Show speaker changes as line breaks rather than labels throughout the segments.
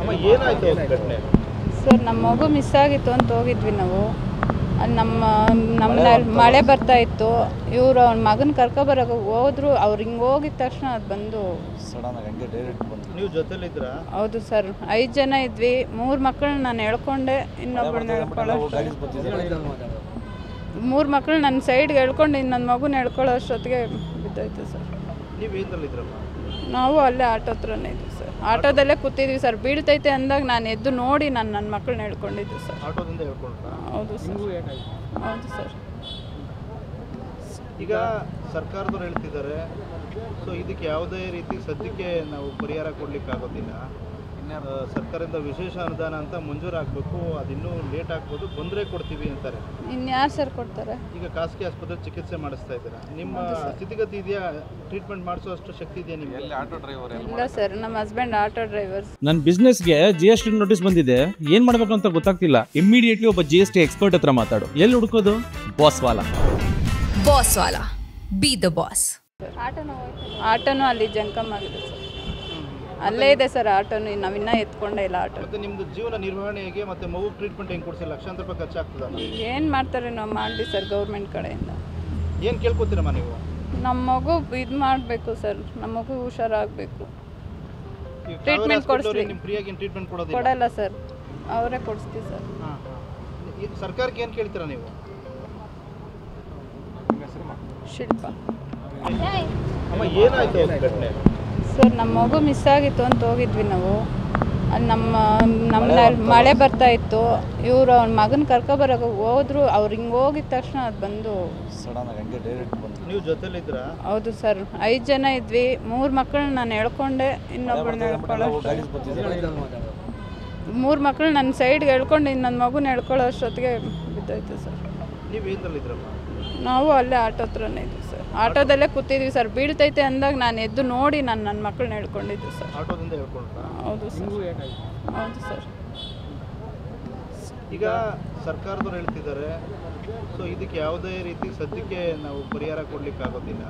ಅಮ್ಮ ಏನಾಯ್ತು ಘಟನೆ?
ಸರ್ ನಮ್ಮ ಮಗು ಮಿಸ್ ಆಗಿತ್ತು ಅಂತ ಹೋಗಿದ್ವಿ ನಾವು. ಅಲ್ಲಿ ನಮ್ಮಲ್ಲಿ ಮಳೆ ಬರ್ತಾ ಇತ್ತು. ಇವರು ಅವ್ನ ಮಗನ ಕರ್ಕೊಬರೋಕೆ ಹೋದ್ರು. ಅವ್ರು ಹಿಂಗೆ ಹೋಗಿದ ತಕ್ಷಣ ಅದು ಬಂದು
ನೀವು ಜೊತೆಲಿದ್ರಾ?
ಹೌದು ಸರ್, 5 ಜನ ಇದ್ವಿ. 3 ಮಕ್ಕಳನ್ನ ನಾನು ಎಳ್ಕೊಂಡೆ, ಇನ್ನೊಬ್ಬಳನ್ನ ಎಳ್ಕೊಳ್ಳೋ 3 ಮಕ್ಕಳು ನನ್ನ ಸೈಡ್ಗೆ ಎಳ್ಕೊಂಡು ಇನ್ನೊಂದು ಮಗುನ ಎಳ್ಕೊಳ್ಳೋ ಅಷ್ಟೊತ್ತಿಗೆ ಬಿದ್ದೋಯ್ತು ಸರ್.
ನೀವು ಏನ್ರಲ್ಲಿದ್ರಮ್ಮ?
ನಾವು ಅಲ್ಲೇ ಆಟೋ ಹತ್ರನೇ ಇದ್ವಿ ಸರ್. ಆಟೋದಲ್ಲೇ ಕೂತಿದ್ವಿ ಸರ್. ಬೀಳ್ತೈತೆ ಅಂದಾಗ ನಾನು ಎದ್ದು ನೋಡಿ ನನ್ನ ಮಕ್ಕಳನ್ನ ಹೇಳ್ಕೊಂಡಿದ್ದೆ ಸರ್.
ಆಟೋದಿಂದ ಹೇಳ್ಕೊಂಡ್ರಾ?
ಹೌದು ಸರ್. ಹೌದು ಸರ್.
ಈಗ ಸರ್ಕಾರದವ್ರು ಹೇಳ್ತಿದ್ದಾರೆ, ಸೊ ಇದಕ್ಕೆ ಯಾವುದೇ ರೀತಿ ಸದ್ಯಕ್ಕೆ ನಾವು ಪರಿಹಾರ ಕೊಡ್ಲಿಕ್ಕೆ ಆಗೋದಿಲ್ಲ. ಸರ್ಕಾರದಿಂದ ವಿಶೇಷ ಅನುದಾನ ಅಂತ ಮಂಜೂರಾಗಬೇಕು, ಅದಿನ್ನೂ ಲೇಟ್ ಆಗ್ಬೋದು, ತೊಂದರೆ ಕೊಡ್ತೀವಿ ಅಂತಾರೆ.
ಇನ್ಯಾರು ಸರ್ ಕೊಡ್ತಾರೆ?
ಈಗ ಖಾಸಗಿ ಆಸ್ಪತ್ರೆ ಚಿಕಿತ್ಸೆ ಮಾಡಿಸ್ತಾ ಇದ್ದೀರಾ, ನಿಮ್ಮ ಸ್ಥಿತಿಗತಿ ಇದೆಯಾ? ಟ್ರೀಟ್ಮೆಂಟ್ ಮಾಡಿಸೋಷ್ಟು ಶಕ್ತಿ ಇದೆಯಾ ನಿಮಗೆ?
ಇಲ್ಲ ಸರ್, ನಮ್ಮ ಹಸ್ಬೆಂಡ್ ಆಟೋ ಡ್ರೈವರ್.
ನನ್ನ ಬಿಸ್ನೆಸ್ಗೆ GST ನೋಟಿಸ್ ಬಂದಿದೆ, ಏನ್ ಮಾಡ್ಬೇಕು ಅಂತ ಗೊತ್ತಾಗ್ತಿಲ್ಲ. ಇಮಿಡಿಯೇಟ್ಲಿ ಒಬ್ಬ GST ಎಕ್ಸ್ಪರ್ಟ್ ಹತ್ರ ಮಾತಾಡು. ಎಲ್ಲಿ ಹುಡುಕೋದು? ಬಾಸ್ವಾಲಾ.
Be the boss.
ಆಟೋನು ಅಲ್ಲಿ ಜಂಕಮ್ ಆಗಿದೆ ಸರ್. ಅಲ್ಲೇ ಇದೆ ಸರ್ ಆಟೋನು. ನಾವಿನ್ನ ಎತ್ಕೊಂಡೇ ಇಲ್ಲ ಆಟೋ.
ಮತ್ತೆ ನಿಮ್ದು ಜೀವನ ನಿರ್ವಹಣೆಗೆ ಮತ್ತೆ ಮಗು ಟ್ರೀಟ್ಮೆಂಟ್ ಹೆಂಗೆ ಕೊಡ್ಸಿ? ಲಕ್ಷಾಂತರ ರೂಪಾಯಿ ಖರ್ಚಾಗ್ತದೆ.
ಏನು ಮಾಡ್ತಾರೆ ನಾವು ಮಾಡಲಿ ಸರ್ ಗೌರ್ಮೆಂಟ್ ಕಡೆಯಿಂದ.
ಏನು ಕೇಳ್ಕೊತೀರಮ್ಮ ನೀವು?
ನಮ್ಮ ಮಗು ಇದು ಮಾಡಬೇಕು ಸರ್, ನಮ್ಮ ಮಗು ಹುಷಾರಾಗಬೇಕು. ಟ್ರೀಟ್ಮೆಂಟ್ ಕೊಡಿಸ್ತೀವಿ.
ನಿಮ್ಮ ಫ್ರೀಯಾಗಿ ಏನು ಟ್ರೀಟ್ಮೆಂಟ್ ಕೊಡೋದಿಲ್ಲ?
ಕೊಡಲ್ಲ ಸರ್, ಅವರೇ ಕೊಡಿಸ್ತೀವಿ ಸರ್.
ಸರ್ಕಾರಕ್ಕೆ ಏನು ಕೇಳ್ತೀರಾ ನೀವು?
ಶಿಲ್ಪ.
ಅಮ್ಮ ಏನಾಯ್ತು ಘಟನೆ?
ಸರ್ ನಮ್ಮ ಮಗು ಮಿಸ್ ಆಗಿತ್ತು ಅಂತ ಹೋಗಿದ್ವಿ ನಾವು. ಅಲ್ಲಿ ನಮ್ಮಲ್ಲಿ ಮಳೆ ಬರ್ತಾ ಇತ್ತು. ಇವರು ಅವ್ನ ಮಗನ ಕರ್ಕೊಬರೋಕೆ ಹೋದ್ರು. ಅವ್ರು ಹಿಂಗೆ ಹೋಗಿದ ತಕ್ಷಣ ಅದು ಬಂದು
ನೀವು ಜೊತೆಲಿದ್ರಾ?
ಹೌದು ಸರ್, 5 ಜನ ಇದ್ವಿ. 3 ಮಕ್ಕಳನ್ನ ನಾನು ಎಳ್ಕೊಂಡೆ, ಇನ್ನೊಬ್ಬಳನ್ನ ಎಳ್ಕೊಳ್ಳೋ 3 ಮಕ್ಕಳು ನನ್ನ ಸೈಡ್ಗೆ ಎಳ್ಕೊಂಡು ಇನ್ನೊಂದು ಮಗುನ ಎಳ್ಕೊಳ್ಳೋ ಅಷ್ಟೊತ್ತಿಗೆ ಬಿದ್ದೋಯ್ತು ಸರ್.
ನೀವು ಏನ್ರಲ್ಲಿದ್ರಮ್ಮ?
ನಾವು ಅಲ್ಲೇ ಆಟೋ ಹತ್ರನೇ ಇದ್ವಿ ಸರ್. ಆಟೋದಲ್ಲೇ ಕೂತಿದ್ವಿ ಸರ್. ಬೀಳ್ತೈತೆ ಅಂದಾಗ ನಾನು ಎದ್ದು ನೋಡಿ ನನ್ನ ಮಕ್ಕಳನ್ನ ಹೇಳ್ಕೊಂಡಿದ್ದೆ ಸರ್.
ಆಟೋದಿಂದ ಹೇಳ್ಕೊಂಡ್ರಾ?
ಹೌದು ಸರ್. ಹೌದು ಸರ್.
ಈಗ ಸರ್ಕಾರದವ್ರು ಹೇಳ್ತಿದ್ದಾರೆ, ಸೊ ಇದಕ್ಕೆ ಯಾವುದೇ ರೀತಿ ಸದ್ಯಕ್ಕೆ ನಾವು ಪರಿಹಾರ ಕೊಡ್ಲಿಕ್ಕೆ ಆಗೋದಿಲ್ಲ.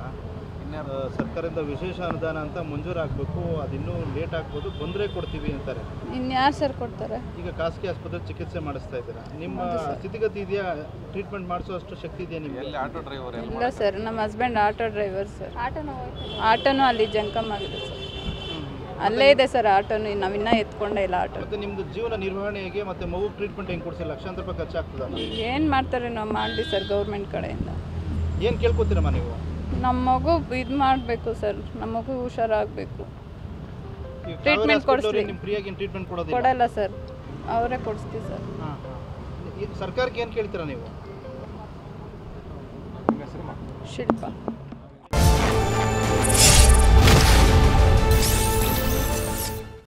ಸರ್ಕಾರದಿಂದ ವಿಶೇಷ ಅನುದಾನ ಅಂತ ಮಂಜೂರಾಗಬೇಕು, ಅದಿನ್ನೂ ಲೇಟ್ ಆಗ್ಬೋದು, ತೊಂದರೆ ಕೊಡ್ತೀವಿ ಅಂತಾರೆ.
ಇನ್ಯಾರು ಸರ್ ಕೊಡ್ತಾರೆ?
ಈಗ ಖಾಸಗಿ ಆಸ್ಪತ್ರೆ ಚಿಕಿತ್ಸೆ ಮಾಡಿಸ್ತಾ ಇದ್ದೀರಾ, ನಿಮ್ಮ ಸ್ಥಿತಿಗತಿ ಇದೆಯಾ? ಟ್ರೀಟ್ಮೆಂಟ್ ಮಾಡಿಸೋಷ್ಟು ಶಕ್ತಿ ಇದೆಯಾ ನಿಮಗೆ?
ಇಲ್ಲ ಸರ್, ನಮ್ಮ ಹಸ್ಬೆಂಡ್ ಆಟೋ ಡ್ರೈವರ್ ಸರ್. ಆಟೋನು ಅಲ್ಲಿ ಜಂಕಮ್ ಆಗಿದೆ ಸರ್. ಅಲ್ಲೇ ಇದೆ ಸರ್ ಆಟೋನು. ನಾವಿನ್ನ ಎತ್ಕೊಂಡೇ ಇಲ್ಲ ಆಟೋ.
ಮತ್ತೆ ನಿಮ್ದು ಜೀವನ ನಿರ್ವಹಣೆಗೆ ಮತ್ತೆ ಮಗು ಟ್ರೀಟ್ಮೆಂಟ್ ಹೆಂಗೆ ಕೊಡ್ಸಿ? ಲಕ್ಷಾಂತರ ರೂಪಾಯಿ ಖರ್ಚಾಗ್ತದೆ.
ಏನು ಮಾಡ್ತಾರೆ ನಾವು ಮಾಡಲಿ ಸರ್ ಗೌರ್ಮೆಂಟ್ ಕಡೆಯಿಂದ.
ಏನು ಕೇಳ್ಕೊತೀರಮ್ಮ ನೀವು?
ನಮ್ಮ ಮಗು ಇದು ಮಾಡಬೇಕು ಸರ್, ನಮ್ಮ ಮಗು ಹುಷಾರಾಗಬೇಕು. ಟ್ರೀಟ್ಮೆಂಟ್ ಕೊಡಿಸ್ತೀವಿ.
ನಿಮ್ಮ ಫ್ರೀಯಾಗಿ ಏನು ಟ್ರೀಟ್ಮೆಂಟ್ ಕೊಡೋದಿಲ್ಲ?
ಕೊಡಲ್ಲ ಸರ್, ಅವರೇ ಕೊಡಿಸ್ತೀವಿ ಸರ್.
ಸರ್ಕಾರಕ್ಕೆ ಏನು ಕೇಳ್ತೀರಾ ನೀವು?
ಶಿಲ್ಪ.